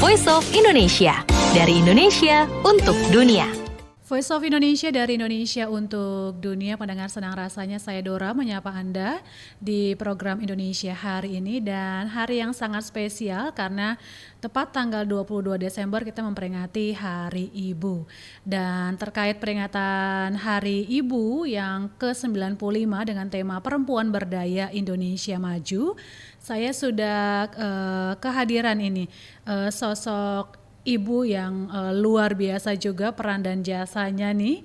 Voice of Indonesia, dari Indonesia untuk dunia. Voice of Indonesia dari Indonesia untuk dunia. Pendengar, senang rasanya saya Dora menyapa Anda di program Indonesia hari ini, dan hari yang sangat spesial karena tepat tanggal 22 Desember kita memperingati Hari Ibu. Dan terkait peringatan Hari Ibu yang ke-95 dengan tema Perempuan Berdaya Indonesia Maju, saya sudah kehadiran ini sosok ibu yang luar biasa juga peran dan jasanya nih,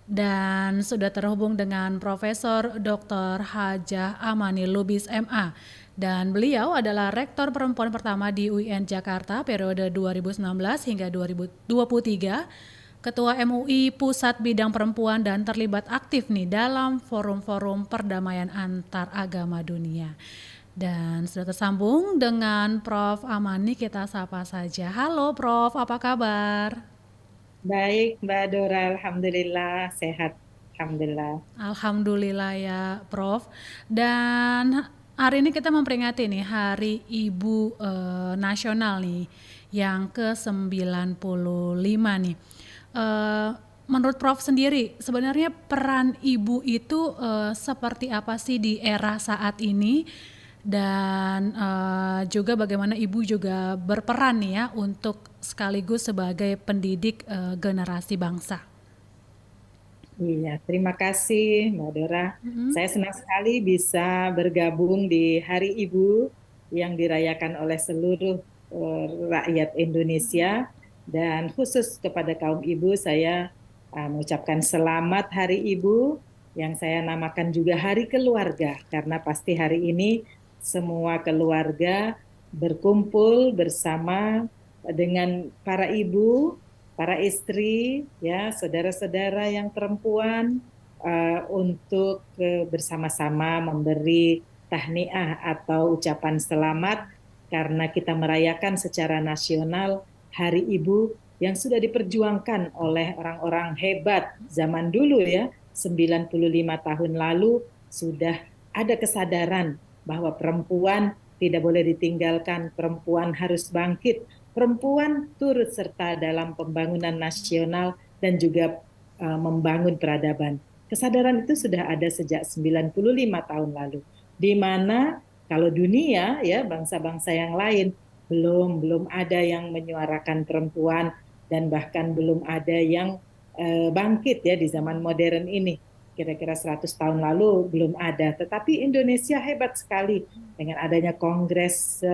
dan sudah terhubung dengan Profesor Dr. Hajah Amani Lubis MA, dan beliau adalah Rektor Perempuan pertama di UIN Jakarta periode 2019 hingga 2023, Ketua MUI Pusat Bidang Perempuan, dan terlibat aktif nih dalam forum-forum perdamaian antar agama dunia. Dan sudah tersambung dengan Prof. Amani, kita sapa saja. Halo Prof, apa kabar? Baik Mbak Dora, Alhamdulillah sehat, Alhamdulillah. Alhamdulillah ya Prof. Dan hari ini kita memperingati nih Hari Ibu Nasional nih yang ke-95 nih. Menurut Prof sendiri, sebenarnya peran ibu itu seperti apa sih di era saat ini? Dan juga bagaimana ibu juga berperan nih ya untuk sekaligus sebagai pendidik generasi bangsa. Iya, terima kasih Mbak Dora. Saya senang sekali bisa bergabung di Hari Ibu yang dirayakan oleh seluruh rakyat Indonesia, dan khusus kepada kaum ibu saya mengucapkan selamat Hari Ibu yang saya namakan juga Hari Keluarga, karena pasti hari ini semua keluarga berkumpul bersama dengan para ibu, para istri, ya, saudara-saudara yang perempuan untuk bersama-sama memberi tahniah atau ucapan selamat karena kita merayakan secara nasional Hari Ibu yang sudah diperjuangkan oleh orang-orang hebat zaman dulu ya, 95 tahun lalu sudah ada kesadaran bahwa perempuan tidak boleh ditinggalkan, perempuan harus bangkit, perempuan turut serta dalam pembangunan nasional dan juga membangun peradaban. Kesadaran itu sudah ada sejak 95 tahun lalu, di mana kalau dunia ya bangsa-bangsa yang lain belum ada yang menyuarakan perempuan, dan bahkan belum ada yang bangkit ya di zaman modern ini. Kira-kira 100 tahun lalu belum ada, tetapi Indonesia hebat sekali dengan adanya Kongres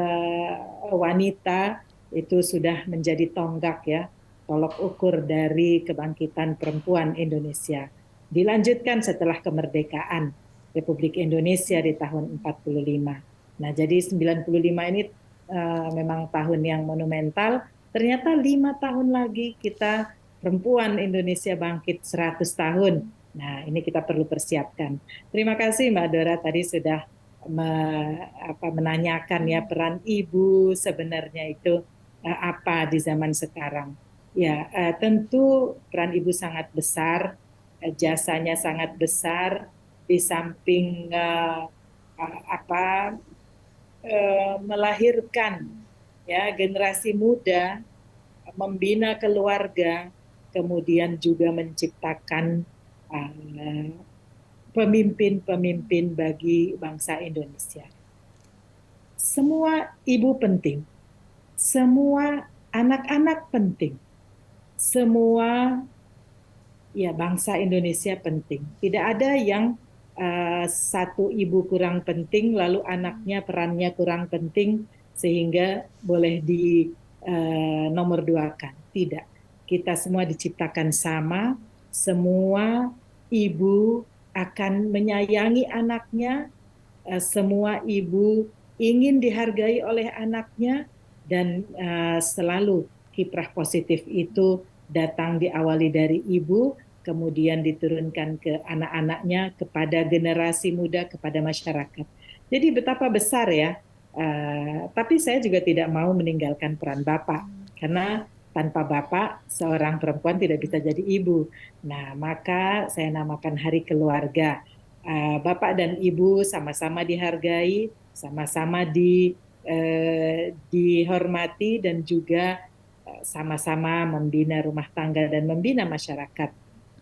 Wanita, itu sudah menjadi tonggak ya, tolok ukur dari kebangkitan perempuan Indonesia. Dilanjutkan setelah kemerdekaan Republik Indonesia di tahun 45. Nah, jadi 95 ini memang tahun yang monumental. Ternyata 5 tahun lagi kita perempuan Indonesia bangkit 100 tahun. Nah, ini kita perlu persiapkan. Terima kasih Mbak Dora tadi sudah menanyakan ya peran ibu sebenarnya itu apa di zaman sekarang. Ya, tentu peran ibu sangat besar, jasanya sangat besar di samping melahirkan ya generasi muda, membina keluarga, kemudian juga menciptakan pemimpin-pemimpin bagi bangsa Indonesia. Semua ibu penting, semua anak-anak penting, semua ya bangsa Indonesia penting. Tidak ada yang satu ibu kurang penting lalu anaknya perannya kurang penting sehingga boleh di nomor duakan. Tidak, kita semua diciptakan sama. Semua ibu akan menyayangi anaknya, semua ibu ingin dihargai oleh anaknya, dan selalu kiprah positif itu datang diawali dari ibu, kemudian diturunkan ke anak-anaknya, kepada generasi muda, kepada masyarakat. Jadi betapa besar ya, tapi saya juga tidak mau meninggalkan peran Bapak, karena tanpa Bapak, seorang perempuan tidak bisa jadi ibu. Nah, maka saya namakan Hari Keluarga. Bapak dan Ibu sama-sama dihargai, sama-sama dihormati dan juga sama-sama membina rumah tangga dan membina masyarakat.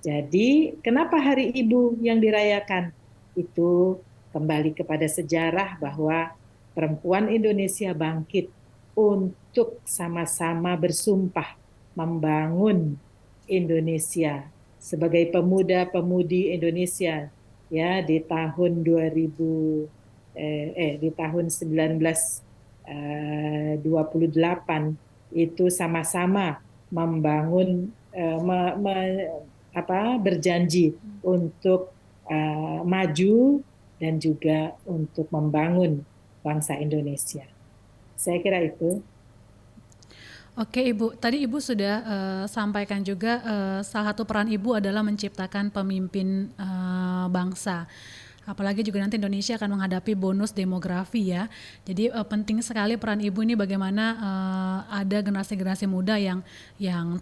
Jadi, kenapa Hari Ibu yang dirayakan? Itu kembali kepada sejarah bahwa perempuan Indonesia bangkit untuk sama-sama bersumpah membangun Indonesia sebagai pemuda-pemudi Indonesia ya di tahun 2000 di tahun 1928 itu sama-sama membangun berjanji untuk maju dan juga untuk membangun bangsa Indonesia. Saya kira itu. Oke Ibu, tadi Ibu sudah sampaikan juga salah satu peran Ibu adalah menciptakan pemimpin bangsa. Apalagi juga nanti Indonesia akan menghadapi bonus demografi ya. Jadi penting sekali peran Ibu ini bagaimana ada generasi-generasi muda yang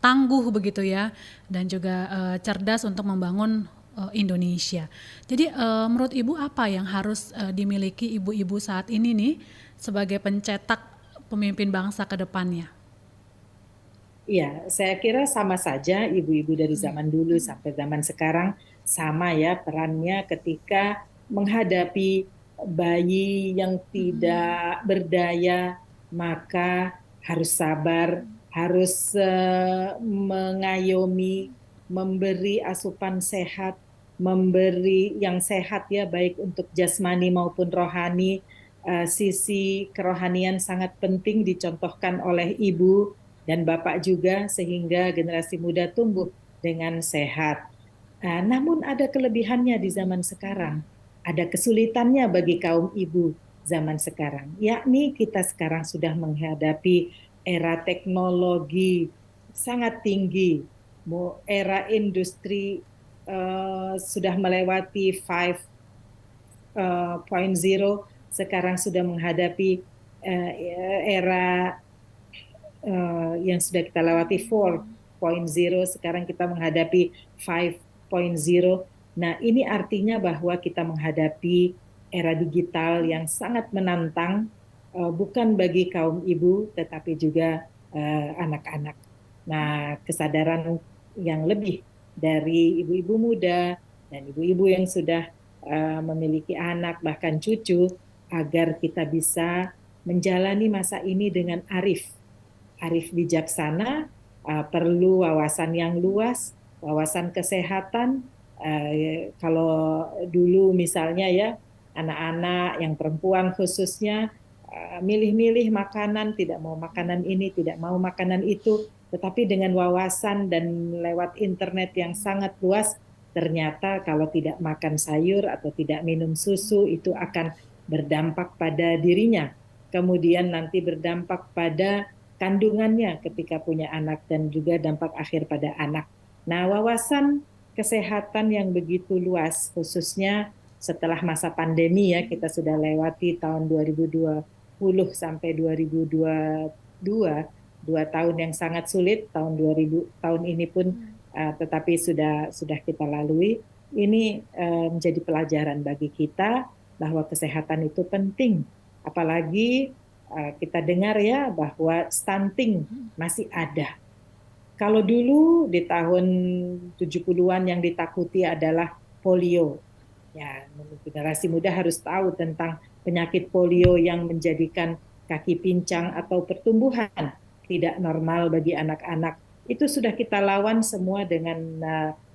tangguh begitu ya, dan juga cerdas untuk membangun Indonesia. Jadi menurut Ibu apa yang harus dimiliki ibu-ibu saat ini nih sebagai pencetak pemimpin bangsa ke depannya? Iya, saya kira sama saja ibu-ibu dari zaman dulu sampai zaman sekarang sama ya perannya ketika menghadapi bayi yang tidak berdaya, maka harus sabar, harus mengayomi, memberi asupan sehat, memberi yang sehat ya baik untuk jasmani maupun rohani. Sisi kerohanian sangat penting dicontohkan oleh ibu dan bapak juga sehingga generasi muda tumbuh dengan sehat. Namun ada kelebihannya di zaman sekarang, ada kesulitannya bagi kaum ibu zaman sekarang, yakni kita sekarang sudah menghadapi era teknologi sangat tinggi, era industri sudah melewati 5.0, sekarang sudah menghadapi era yang sudah kita lewati 4.0, sekarang kita menghadapi 5.0. Nah, ini artinya bahwa kita menghadapi era digital yang sangat menantang, bukan bagi kaum ibu, tetapi juga anak-anak. Nah, kesadaran yang lebih dari ibu-ibu muda dan ibu-ibu yang sudah memiliki anak, bahkan cucu, agar kita bisa menjalani masa ini dengan arif bijaksana, perlu wawasan yang luas, wawasan kesehatan. Kalau dulu misalnya ya, anak-anak yang perempuan khususnya milih-milih makanan, tidak mau makanan ini, tidak mau makanan itu, tetapi dengan wawasan dan lewat internet yang sangat luas, ternyata kalau tidak makan sayur atau tidak minum susu itu akan berdampak pada dirinya. Kemudian nanti berdampak pada kandungannya ketika punya anak dan juga dampak akhir pada anak. Nah, wawasan kesehatan yang begitu luas, khususnya setelah masa pandemi ya, kita sudah lewati tahun 2020 sampai 2022, 2 tahun yang sangat sulit, tahun ini pun tetapi sudah kita lalui. Ini menjadi pelajaran bagi kita bahwa kesehatan itu penting, apalagi kita dengar ya bahwa stunting masih ada. Kalau dulu di tahun 70-an yang ditakuti adalah polio. Ya, generasi muda harus tahu tentang penyakit polio yang menjadikan kaki pincang atau pertumbuhan tidak normal bagi anak-anak. Itu sudah kita lawan semua dengan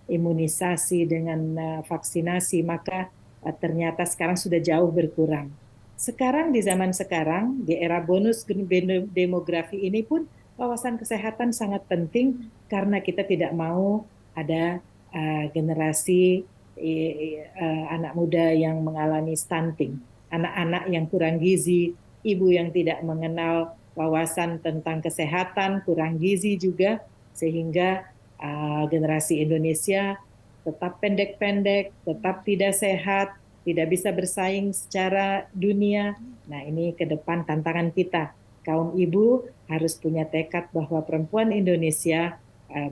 imunisasi, dengan vaksinasi, maka ternyata sekarang sudah jauh berkurang. Sekarang di zaman sekarang, di era bonus demografi ini pun wawasan kesehatan sangat penting karena kita tidak mau ada generasi anak muda yang mengalami stunting, anak-anak yang kurang gizi, ibu yang tidak mengenal wawasan tentang kesehatan, kurang gizi juga, sehingga generasi Indonesia tetap pendek-pendek, tetap tidak sehat, tidak bisa bersaing secara dunia. Nah, ini ke depan tantangan kita. Kaum ibu harus punya tekad bahwa perempuan Indonesia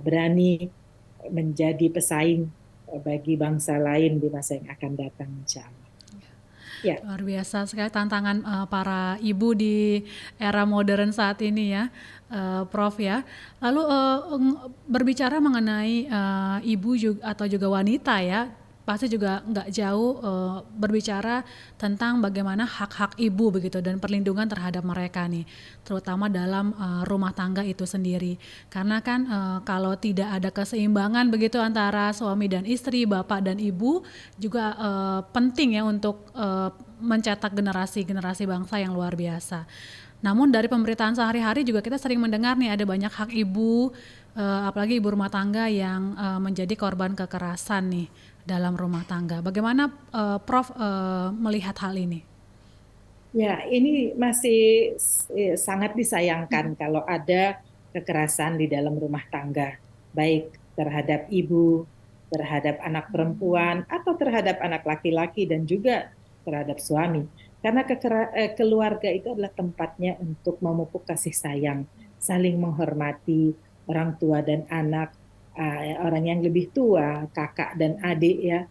berani menjadi pesaing bagi bangsa lain di masa yang akan datang, insya Allah. Ya, Luar biasa sekali tantangan para ibu di era modern saat ini ya, Prof ya. Lalu berbicara mengenai ibu juga, atau juga wanita ya, pasti juga nggak jauh berbicara tentang bagaimana hak-hak ibu begitu dan perlindungan terhadap mereka nih, terutama dalam rumah tangga itu sendiri. Karena kan kalau tidak ada keseimbangan begitu antara suami dan istri, bapak dan ibu, juga penting ya untuk mencetak generasi-generasi bangsa yang luar biasa. Namun dari pemberitaan sehari-hari juga kita sering mendengar nih ada banyak hak ibu, apalagi ibu rumah tangga yang menjadi korban kekerasan nih dalam rumah tangga. Bagaimana Prof melihat hal ini? ya, ini masih sangat disayangkan kalau ada kekerasan di dalam rumah tangga, baik terhadap ibu, terhadap anak perempuan, atau terhadap anak laki-laki dan juga terhadap suami. Karena keluarga itu adalah tempatnya untuk memupuk kasih sayang, saling menghormati orang tua dan anak, orang yang lebih tua, kakak dan adik ya,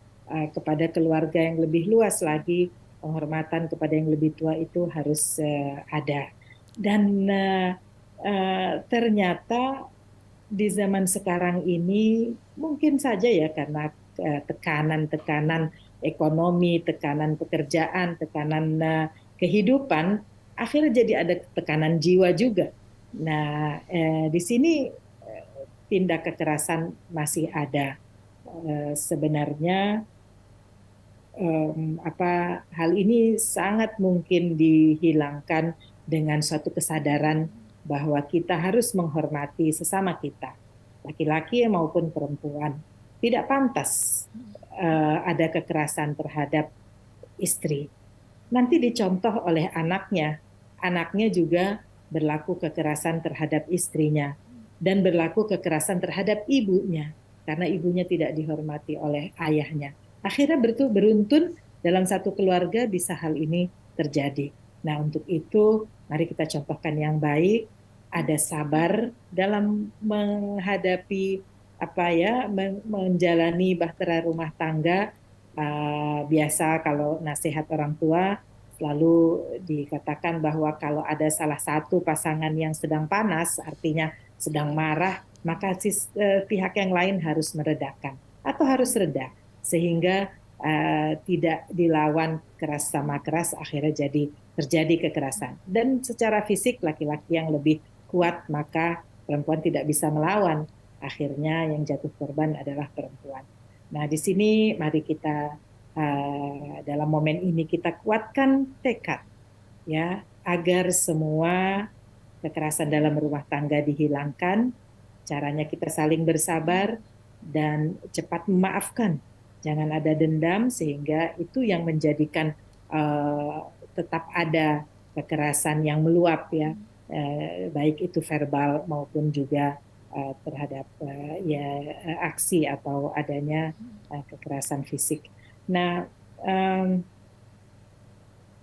kepada keluarga yang lebih luas lagi, penghormatan kepada yang lebih tua itu harus ada. Dan ternyata di zaman sekarang ini mungkin saja ya karena tekanan-tekanan ekonomi, tekanan pekerjaan, tekanan kehidupan, akhirnya jadi ada tekanan jiwa juga. Nah, di sini tindak kekerasan masih ada. Sebenarnya hal ini sangat mungkin dihilangkan dengan suatu kesadaran bahwa kita harus menghormati sesama kita, laki-laki maupun perempuan. Tidak pantas ada kekerasan terhadap istri. Nanti dicontoh oleh anaknya. Anaknya juga berlaku kekerasan terhadap istrinya dan berlaku kekerasan terhadap ibunya karena ibunya tidak dihormati oleh ayahnya. Akhirnya beruntun dalam satu keluarga bisa hal ini terjadi. Nah, untuk itu mari kita contohkan yang baik, ada sabar dalam menghadapi menjalani bahtera rumah tangga. Biasa kalau nasihat orang tua selalu dikatakan bahwa kalau ada salah satu pasangan yang sedang panas, artinya sedang marah, maka pihak yang lain harus meredakan atau harus reda sehingga tidak dilawan keras sama keras, akhirnya terjadi kekerasan. Dan secara fisik laki-laki yang lebih kuat, maka perempuan tidak bisa melawan. Akhirnya yang jatuh korban adalah perempuan. Nah, di sini mari kita dalam momen ini kita kuatkan tekad ya agar semua kekerasan dalam rumah tangga dihilangkan. Caranya kita saling bersabar dan cepat memaafkan. Jangan ada dendam sehingga itu yang menjadikan tetap ada kekerasan yang meluap ya, baik itu verbal maupun juga terhadap aksi atau adanya kekerasan fisik. Nah,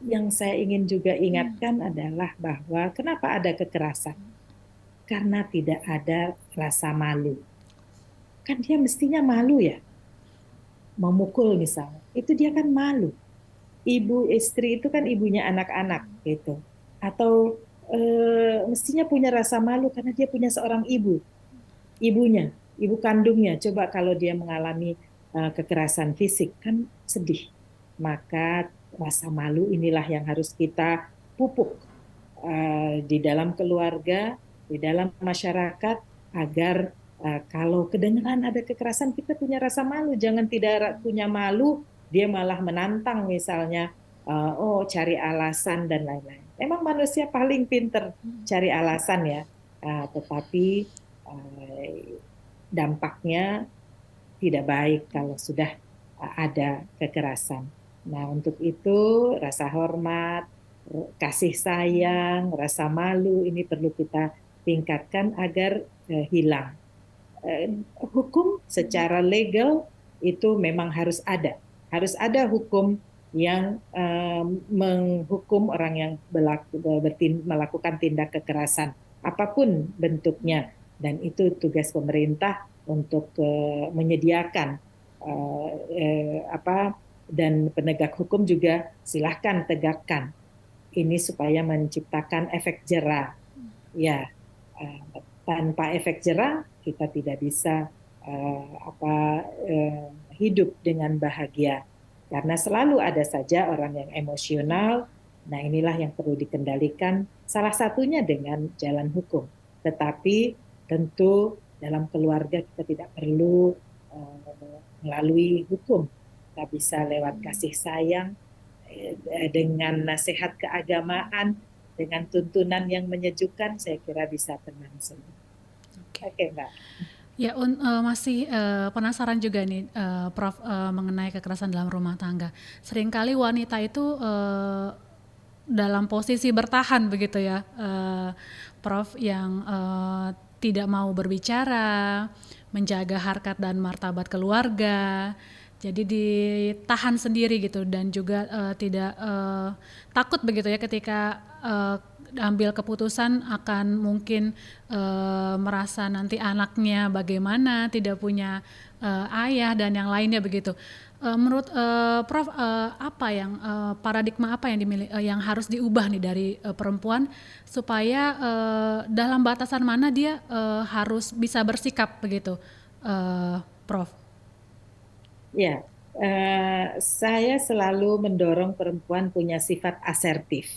yang saya ingin juga ingatkan adalah bahwa kenapa ada kekerasan? Karena tidak ada rasa malu. Kan dia mestinya malu ya. Memukul misalnya, itu dia kan malu. Ibu istri itu kan ibunya anak-anak gitu. Atau mestinya punya rasa malu karena dia punya seorang ibunya, ibu kandungnya. Coba kalau dia mengalami kekerasan fisik kan sedih. Maka rasa malu inilah yang harus kita pupuk di dalam keluarga, di dalam masyarakat agar kalau kedengaran ada kekerasan kita punya rasa malu, jangan tidak punya malu, dia malah menantang misalnya, cari alasan dan lain-lain. Memang manusia paling pinter cari alasan ya, tetapi dampaknya tidak baik kalau sudah ada kekerasan. Nah, untuk itu rasa hormat, kasih sayang, rasa malu ini perlu kita tingkatkan agar hilang. Hukum secara legal itu memang harus ada. Harus ada hukum yang menghukum orang yang melakukan tindak kekerasan, apapun bentuknya. Dan itu tugas pemerintah untuk menyediakan dan penegak hukum juga silahkan tegakkan ini supaya menciptakan efek jera. Ya, eh, tanpa efek jera kita tidak bisa hidup dengan bahagia karena selalu ada saja orang yang emosional. Nah, inilah yang perlu dikendalikan, salah satunya dengan jalan hukum. Tetapi tentu dalam keluarga kita tidak perlu melalui hukum. Kita bisa lewat kasih sayang, dengan nasihat keagamaan, dengan tuntunan yang menyejukkan, saya kira bisa tenang semua. Oke, Mbak. Ya, masih penasaran juga nih, Prof, mengenai kekerasan dalam rumah tangga. Seringkali wanita itu dalam posisi bertahan begitu ya, Prof, yang tidak mau berbicara, menjaga harkat dan martabat keluarga. Jadi ditahan sendiri gitu dan juga tidak takut begitu ya ketika ambil keputusan akan mungkin merasa nanti anaknya bagaimana, tidak punya ayah dan yang lainnya begitu. Menurut Prof, apa yang paradigma apa yang yang harus diubah nih dari perempuan supaya dalam batasan mana dia harus bisa bersikap begitu, Prof? Ya, saya selalu mendorong perempuan punya sifat asertif.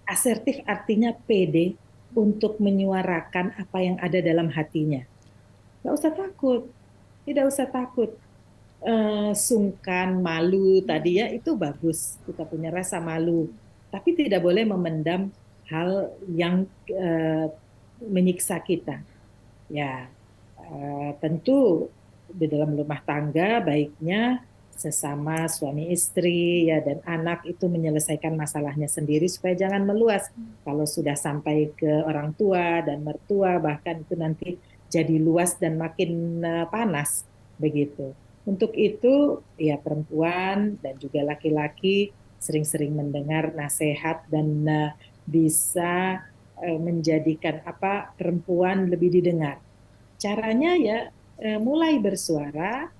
Asertif artinya pede untuk menyuarakan apa yang ada dalam hatinya. Nggak usah takut, tidak usah takut. Sungkan, malu tadi ya itu bagus. Kita punya rasa malu, tapi tidak boleh memendam hal yang menyiksa kita. Ya, tentu di dalam rumah tangga baiknya sesama suami istri ya dan anak itu menyelesaikan masalahnya sendiri supaya jangan meluas. Kalau sudah sampai ke orang tua dan mertua bahkan itu nanti jadi luas dan makin panas begitu. Untuk itu ya perempuan dan juga laki-laki sering-sering mendengar nasihat dan bisa menjadikan perempuan lebih didengar. Caranya ya mulai bersuara,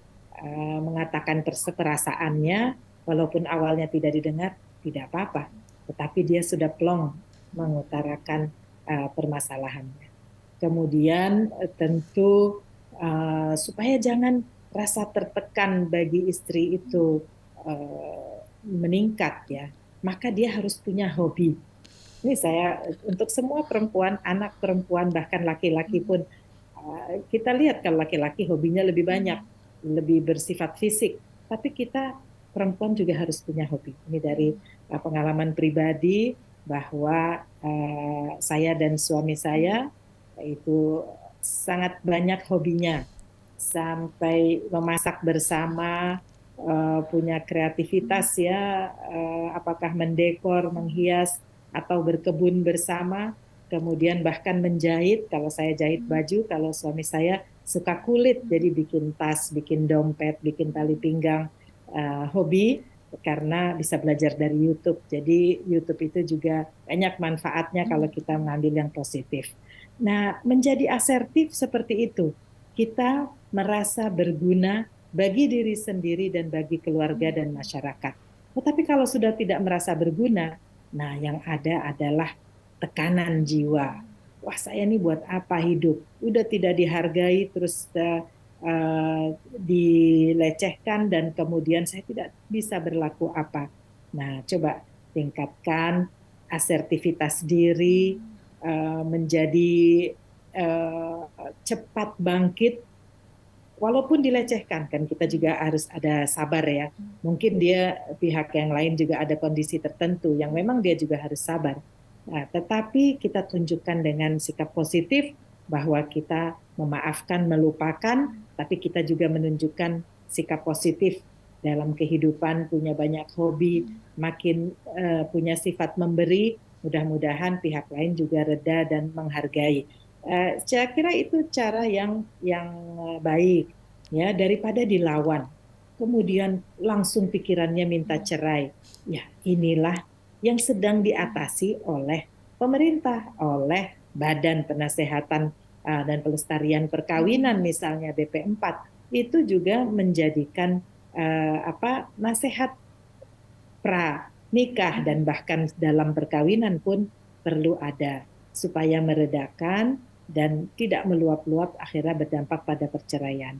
mengatakan perasaannya, walaupun awalnya tidak didengar, tidak apa-apa. Tetapi dia sudah plong mengutarakan permasalahannya. Kemudian tentu supaya jangan rasa tertekan bagi istri itu meningkat ya, maka dia harus punya hobi. Ini saya untuk semua perempuan, anak perempuan, bahkan laki-laki pun, kita lihat kalau laki-laki hobinya lebih banyak, lebih bersifat fisik. Tapi kita perempuan juga harus punya hobi. Ini dari pengalaman pribadi bahwa saya dan suami saya itu sangat banyak hobinya. Sampai memasak bersama, punya kreativitas ya, apakah mendekor, menghias, atau berkebun bersama. Kemudian bahkan menjahit, kalau saya jahit baju, kalau suami saya suka kulit, jadi bikin tas, bikin dompet, bikin tali pinggang, hobi, karena bisa belajar dari YouTube. Jadi YouTube itu juga banyak manfaatnya kalau kita mengambil yang positif. Nah, menjadi asertif seperti itu, kita merasa berguna bagi diri sendiri dan bagi keluarga dan masyarakat. Tetapi kalau sudah tidak merasa berguna, nah yang ada adalah tekanan jiwa. Wah, saya ini buat apa hidup? Udah tidak dihargai, terus dilecehkan, dan kemudian saya tidak bisa berlaku apa. Nah, coba tingkatkan asertivitas diri, menjadi cepat bangkit, walaupun dilecehkan. Kan kita juga harus ada sabar ya. Mungkin dia pihak yang lain juga ada kondisi tertentu yang memang dia juga harus sabar. Nah, tetapi kita tunjukkan dengan sikap positif bahwa kita memaafkan, melupakan, tapi kita juga menunjukkan sikap positif dalam kehidupan, punya banyak hobi, makin punya sifat memberi, mudah-mudahan pihak lain juga reda dan menghargai. Saya kira itu cara yang baik ya, daripada dilawan. Kemudian langsung pikirannya minta cerai. Ya, inilah yang sedang diatasi oleh pemerintah, oleh Badan Penasehatan dan Pelestarian Perkawinan misalnya BP4, itu juga menjadikan nasihat pra nikah dan bahkan dalam perkawinan pun perlu ada supaya meredakan dan tidak meluap-luap akhirnya berdampak pada perceraian.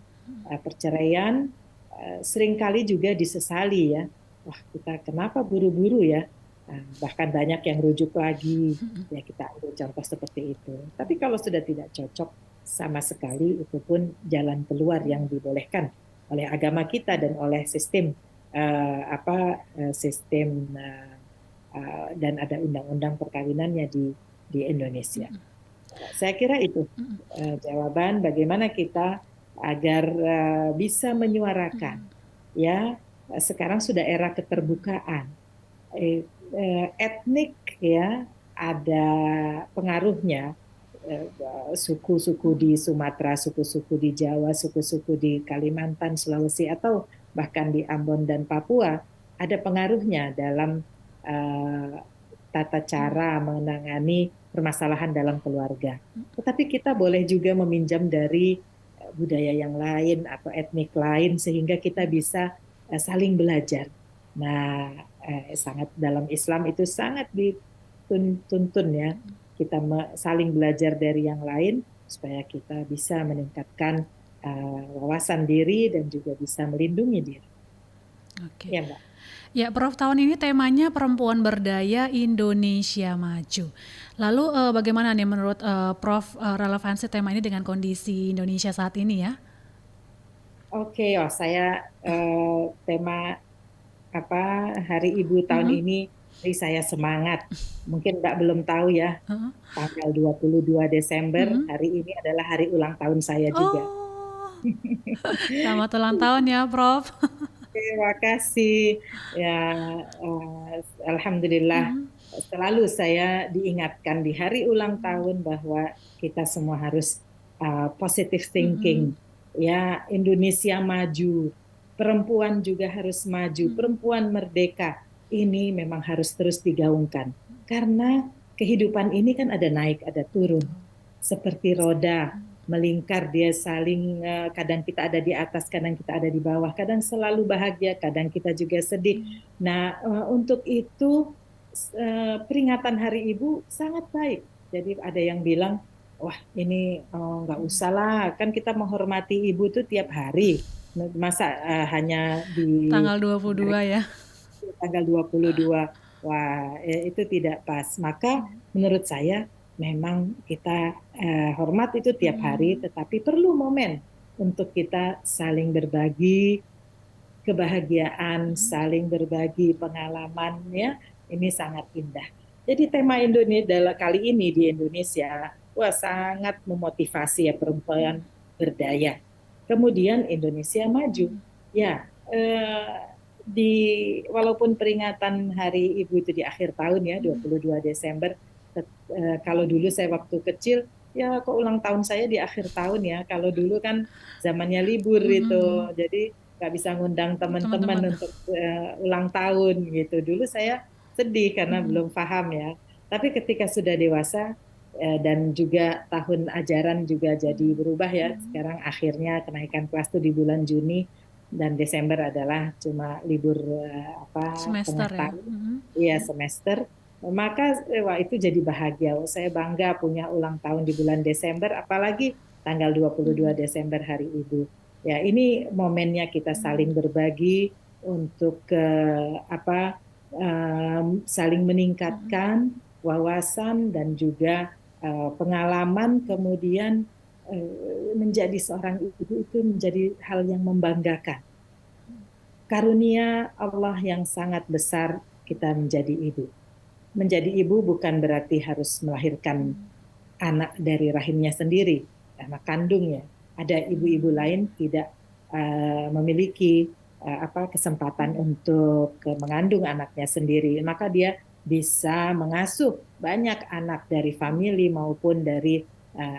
Perceraian seringkali juga disesali ya. Wah, kita kenapa buru-buru ya? Bahkan banyak yang rujuk lagi. Ya kita ambil contoh seperti itu. Tapi kalau sudah tidak cocok sama sekali, itu pun jalan keluar yang dibolehkan oleh agama kita dan oleh sistem sistem dan ada undang-undang perkawinannya di Indonesia. Saya kira itu jawaban bagaimana kita agar bisa menyuarakan. Ya, sekarang sudah era keterbukaan. Etnik ya ada pengaruhnya. Suku-suku di Sumatera, suku-suku di Jawa, suku-suku di Kalimantan, Sulawesi, atau bahkan di Ambon dan Papua, ada pengaruhnya dalam tata cara menangani permasalahan dalam keluarga. Tetapi kita boleh juga meminjam dari budaya yang lain atau etnik lain sehingga kita bisa saling belajar. Nah, sangat dalam Islam itu sangat dituntun ya. Kita saling belajar dari yang lain supaya kita bisa meningkatkan wawasan diri dan juga bisa melindungi diri. Oke. Ya, Mbak. Ya, Prof, tahun ini temanya Perempuan Berdaya Indonesia Maju. Lalu bagaimana nih menurut Prof relevansi tema ini dengan kondisi Indonesia saat ini ya? Oke, saya tema Hari Ibu tahun ini saya semangat. Mungkin Mbak belum tahu ya, tanggal 22 Desember, hari ini adalah hari ulang tahun saya juga. Selamat ulang tahun ya, Prof. Terima kasih. Ya, alhamdulillah selalu saya diingatkan di hari ulang tahun bahwa kita semua harus positive thinking. Ya, Indonesia maju, perempuan juga harus maju, perempuan merdeka. Ini memang harus terus digaungkan. Karena kehidupan ini kan ada naik, ada turun. Seperti roda, melingkar, dia saling, kadang kita ada di atas, kadang kita ada di bawah, kadang selalu bahagia, kadang kita juga sedih. Nah, untuk itu peringatan Hari Ibu sangat baik. Jadi ada yang bilang, wah ini nggak usah lah, kan kita menghormati ibu itu tiap hari. Masa hanya di tanggal 22 ya? Tanggal 22. Wah, itu tidak pas. Maka menurut saya memang kita hormat itu tiap hari, tetapi perlu momen untuk kita saling berbagi kebahagiaan, saling berbagi pengalaman ya. Ini sangat indah. Jadi tema Indonesia kali ini di Indonesia, wah sangat memotivasi ya, perempuan berdaya. Kemudian Indonesia maju. Ya, walaupun peringatan Hari Ibu itu di akhir tahun ya, 22 Desember. Kalau dulu saya waktu kecil, ya kok ulang tahun saya di akhir tahun ya. Kalau dulu kan zamannya libur itu, jadi nggak bisa ngundang teman-teman untuk ulang tahun gitu. Dulu saya sedih karena belum paham ya. Tapi ketika sudah dewasa dan juga tahun ajaran juga jadi berubah ya. Sekarang akhirnya kenaikan kelas itu di bulan Juni dan Desember adalah cuma libur semester ya. Iya, semester. Maka wah itu jadi bahagia. Saya bangga punya ulang tahun di bulan Desember, apalagi tanggal 22 Desember Hari Ibu. Ya, ini momennya kita saling berbagi untuk saling meningkatkan wawasan dan juga pengalaman, kemudian menjadi seorang ibu itu menjadi hal yang membanggakan. Karunia Allah yang sangat besar kita menjadi ibu. Menjadi ibu bukan berarti harus melahirkan anak dari rahimnya sendiri, anak kandungnya. Ada ibu-ibu lain tidak memiliki kesempatan untuk mengandung anaknya sendiri, maka dia bisa mengasuh banyak anak dari famili maupun dari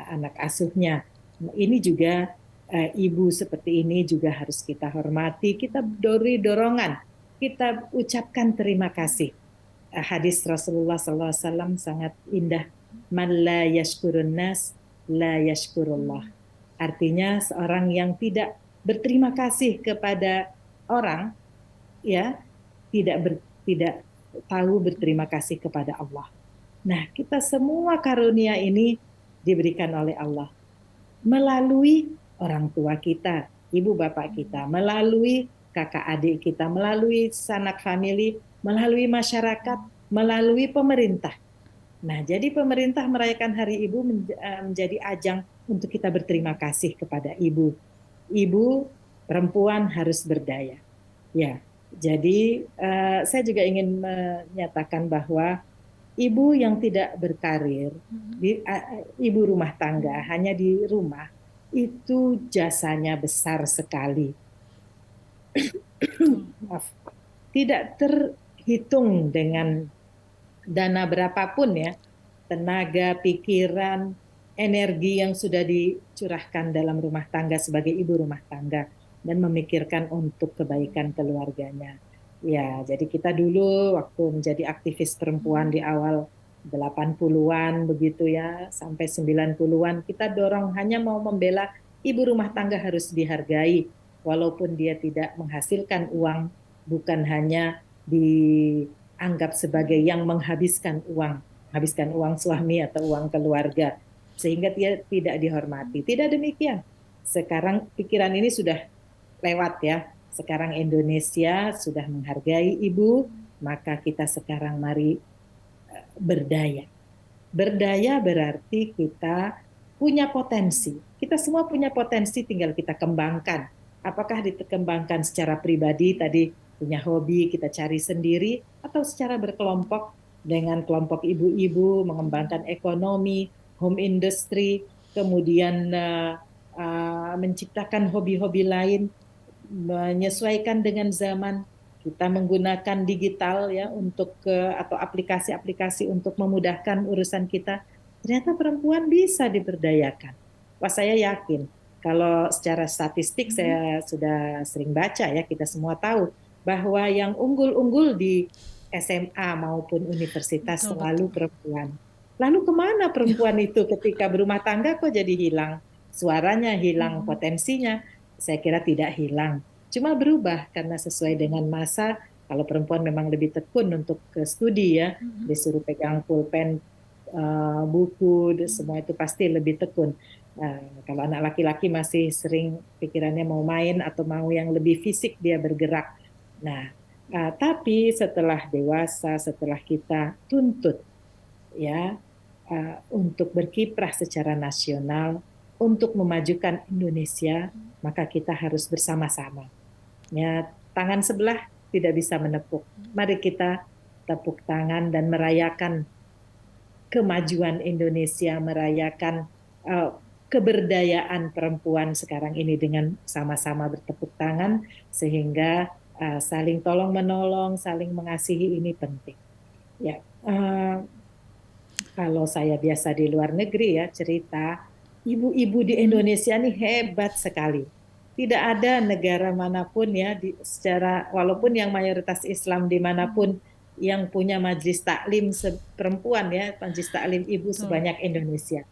anak asuhnya. Ini juga ibu seperti ini juga harus kita hormati, kita beri dorongan, kita ucapkan terima kasih. Hadis Rasulullah SAW sangat indah. Man la yashkurun nas, la yashkurullah. Artinya seorang yang tidak berterima kasih kepada orang ya tidak tahu berterima kasih kepada Allah. Nah, kita semua karunia ini diberikan oleh Allah melalui orang tua kita, ibu bapak kita, melalui kakak adik kita, melalui sanak famili, melalui masyarakat, melalui pemerintah. Nah, jadi pemerintah merayakan Hari Ibu menjadi ajang untuk kita berterima kasih kepada ibu. Ibu perempuan harus berdaya. Ya, jadi saya juga ingin menyatakan bahwa ibu yang tidak berkarir, ibu rumah tangga hanya di rumah, itu jasanya besar sekali. Maaf. Tidak terhitung dengan dana berapapun ya, tenaga, pikiran, energi yang sudah dicurahkan dalam rumah tangga sebagai ibu rumah tangga dan memikirkan untuk kebaikan keluarganya. Ya, jadi kita dulu waktu menjadi aktivis perempuan di awal 80-an begitu ya, sampai 90-an kita dorong hanya mau membela ibu rumah tangga harus dihargai walaupun dia tidak menghasilkan uang, bukan hanya dianggap sebagai yang menghabiskan uang suami atau uang keluarga, sehingga dia tidak dihormati. Tidak demikian. Sekarang pikiran ini sudah lewat ya. Sekarang Indonesia sudah menghargai ibu, maka kita sekarang mari berdaya. Berdaya berarti kita punya potensi. Kita semua punya potensi, tinggal kita kembangkan. Apakah dikembangkan secara pribadi, tadi punya hobi, kita cari sendiri, atau secara berkelompok dengan kelompok ibu-ibu, mengembangkan ekonomi, home industry, kemudian menciptakan hobi-hobi lain, menyesuaikan dengan zaman. Kita menggunakan digital ya untuk atau aplikasi-aplikasi untuk memudahkan urusan kita. Ternyata perempuan bisa diberdayakan. Wah, saya yakin kalau secara statistik saya sudah sering baca ya, kita semua tahu bahwa yang unggul-unggul di SMA maupun universitas selalu perempuan. Lalu kemana perempuan itu ketika berumah tangga kok jadi hilang? Suaranya hilang, potensinya saya kira tidak hilang. Cuma berubah karena sesuai dengan masa. Kalau perempuan memang lebih tekun untuk ke studi ya, disuruh pegang pulpen, buku, semua itu pasti lebih tekun. Kalau anak laki-laki masih sering pikirannya mau main atau mau yang lebih fisik dia bergerak. Nah, tapi setelah dewasa, setelah kita tuntut ya untuk berkiprah secara nasional, untuk memajukan Indonesia, maka kita harus bersama-sama. Ya, tangan sebelah tidak bisa menepuk. Mari kita tepuk tangan dan merayakan kemajuan Indonesia, merayakan keberdayaan perempuan sekarang ini dengan sama-sama bertepuk tangan, sehingga saling tolong-menolong, saling mengasihi ini penting. Ya, kalau saya biasa di luar negeri ya cerita, ibu-ibu di Indonesia ini hebat sekali. Tidak ada negara manapun ya secara walaupun yang mayoritas Islam dimanapun yang punya majelis taklim perempuan ya, majelis taklim ibu sebanyak Indonesia.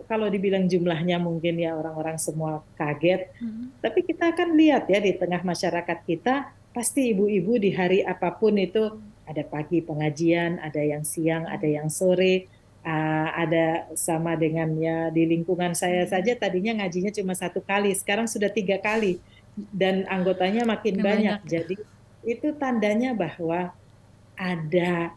Kalau dibilang jumlahnya mungkin ya orang-orang semua kaget. Tapi kita akan lihat ya di tengah masyarakat kita pasti ibu-ibu di hari apapun itu ada pagi pengajian, ada yang siang, ada yang sore. Ada sama dengan ya di lingkungan saya saja tadinya ngajinya cuma 1 kali, sekarang sudah 3 kali dan anggotanya makin banyak. Jadi itu tandanya bahwa ada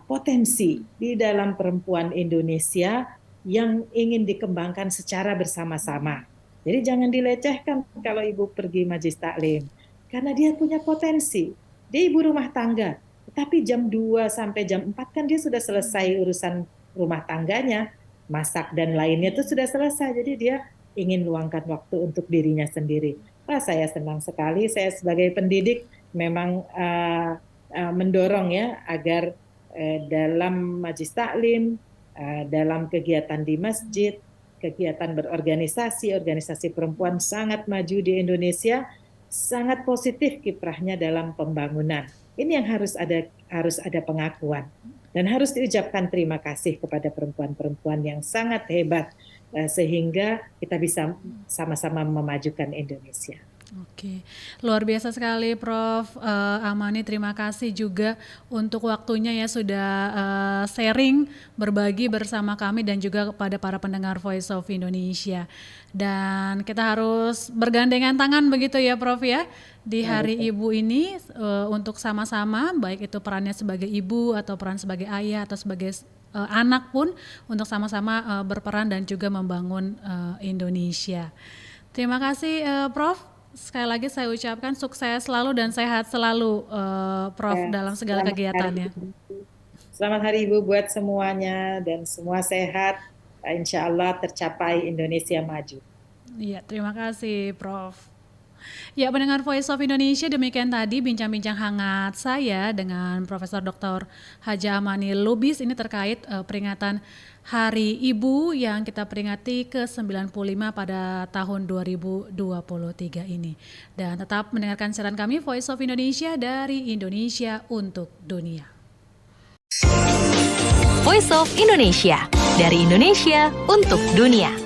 potensi di dalam perempuan Indonesia yang ingin dikembangkan secara bersama-sama. Jadi jangan dilecehkan kalau ibu pergi majelis taklim, karena dia punya potensi. Dia ibu rumah tangga. Tapi jam 2 sampai jam 4 kan dia sudah selesai urusan rumah tangganya, masak dan lainnya itu sudah selesai. Jadi dia ingin luangkan waktu untuk dirinya sendiri. Wah, saya senang sekali. Saya sebagai pendidik memang mendorong ya agar dalam majelis taklim, dalam kegiatan di masjid, kegiatan berorganisasi, organisasi perempuan sangat maju di Indonesia, sangat positif kiprahnya dalam pembangunan. Ini yang harus ada pengakuan dan harus diucapkan terima kasih kepada perempuan-perempuan yang sangat hebat sehingga kita bisa sama-sama memajukan Indonesia. Oke, luar biasa sekali Prof. Amani, terima kasih juga untuk waktunya ya sudah sharing, berbagi bersama kami dan juga kepada para pendengar Voice of Indonesia. Dan kita harus bergandengan tangan begitu ya Prof ya di Hari Ibu ini untuk sama-sama, baik itu perannya sebagai ibu atau peran sebagai ayah atau sebagai anak pun, untuk sama-sama berperan dan juga membangun Indonesia. Terima kasih Prof. Sekali lagi saya ucapkan sukses selalu dan sehat selalu Prof dalam segala kegiatannya. Selamat Hari Ibu buat semuanya dan semua sehat. Insya Allah tercapai Indonesia maju. Iya, terima kasih Prof. Ya, pendengar Voice of Indonesia, demikian tadi bincang-bincang hangat saya dengan Profesor Dr. Haja Amani Lubis ini terkait peringatan Hari Ibu yang kita peringati ke-95 pada tahun 2023 ini. Dan tetap mendengarkan siaran kami Voice of Indonesia dari Indonesia untuk Dunia. Voice of Indonesia dari Indonesia untuk dunia.